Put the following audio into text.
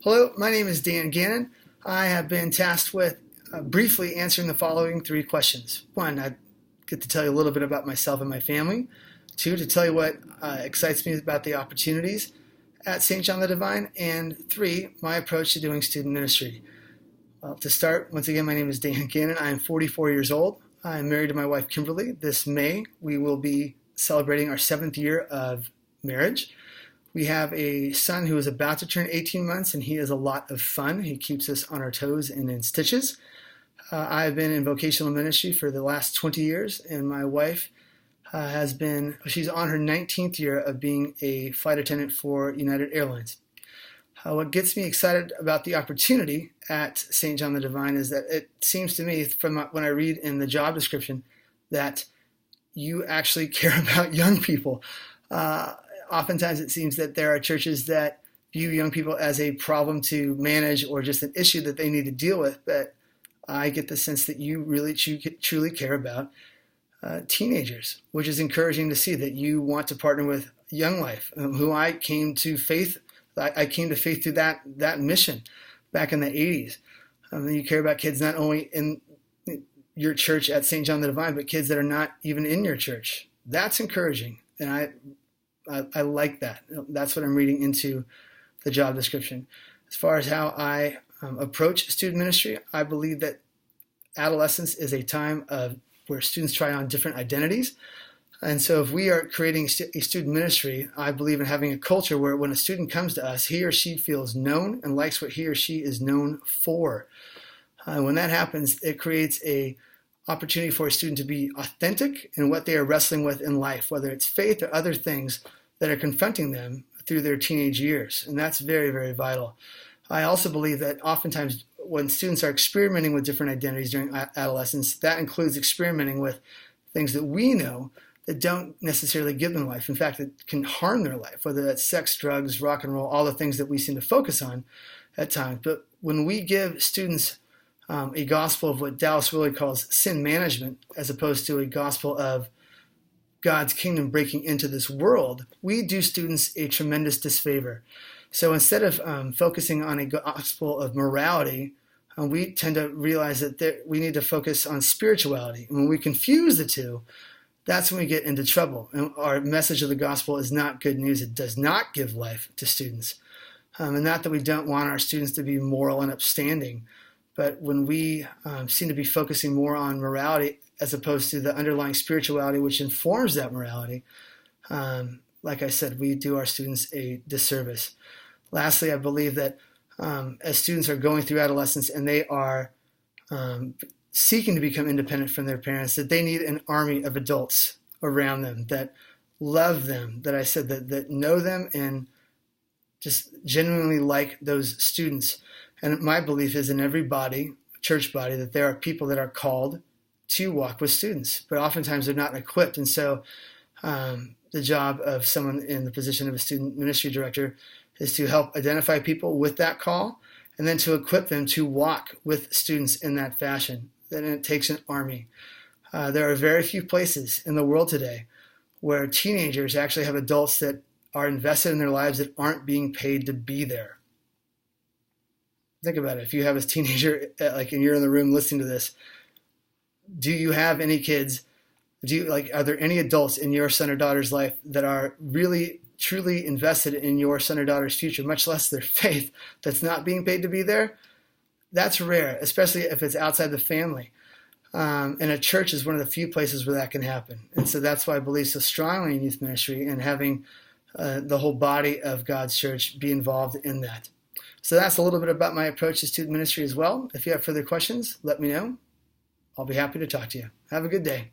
Hello, my name is Dan Gannon. I have been tasked with briefly answering the following three questions. One, I get to tell you a little bit about myself and my family. Two, to tell you what excites me about the opportunities at St. John the Divine. And three, my approach to doing student ministry. To start, once again, my name is Dan Gannon. I am 44 years old. I am married to my wife, Kimberly. This May, we will be celebrating our 7th year of marriage. We have a son who is about to turn 18 months, and he is a lot of fun. He keeps us on our toes and in stitches. I've been in vocational ministry for the last 20 years, and my wife she's on her 19th year of being a flight attendant for United Airlines. What gets me excited about the opportunity at St. John the Divine is that it seems to me, from when I read in the job description, that you actually care about young people. Oftentimes it seems that there are churches that view young people as a problem to manage or just an issue that they need to deal with, but I get the sense that you really truly care about teenagers, which is encouraging to see that you want to partner with Young Life, who I came to faith through that mission back in the 80s. You care about kids not only in your church at St. John the Divine, but kids that are not even in your church. That's encouraging, and I like that. That's what I'm reading into the job description. As far as how I approach student ministry, I believe that adolescence is a time where students try on different identities. And so if we are creating a student ministry, I believe in having a culture where when a student comes to us, he or she feels known and likes what he or she is known for. When that happens, it creates a opportunity for a student to be authentic in what they are wrestling with in life, whether it's faith or other things that are confronting them through their teenage years. And that's very, very vital. I also believe that oftentimes when students are experimenting with different identities during adolescence, that includes experimenting with things that we know that don't necessarily give them life. In fact, it can harm their life, whether that's sex, drugs, rock and roll, all the things that we seem to focus on at times. But when we give students a gospel of what Dallas Willard calls sin management, as opposed to a gospel of God's kingdom breaking into this world, we do students a tremendous disfavor. So instead of focusing on a gospel of morality, we tend to realize that we need to focus on spirituality. And when we confuse the two, that's when we get into trouble. And our message of the gospel is not good news. It does not give life to students. And not that we don't want our students to be moral and upstanding, but when we seem to be focusing more on morality as opposed to the underlying spirituality which informs that morality, like I said, we do our students a disservice. Lastly, I believe that as students are going through adolescence and they are seeking to become independent from their parents, that they need an army of adults around them that love them, that know them and just genuinely like those students. And my belief is in every body, church body, that there are people that are called to walk with students, but oftentimes they're not equipped. And so the job of someone in the position of a student ministry director is to help identify people with that call and then to equip them to walk with students in that fashion. Then it takes an army. There are very few places in the world today where teenagers actually have adults that are invested in their lives that aren't being paid to be there. Think about it. If you have a teenager, and you're in the room listening to this, do you have any kids? Are there any adults in your son or daughter's life that are really, truly invested in your son or daughter's future, much less their faith, that's not being paid to be there? That's rare, especially if it's outside the family. And a church is one of the few places where that can happen. And so that's why I believe so strongly in youth ministry and having the whole body of God's church be involved in that. So that's a little bit about my approach to student ministry as well. If you have further questions, let me know. I'll be happy to talk to you. Have a good day.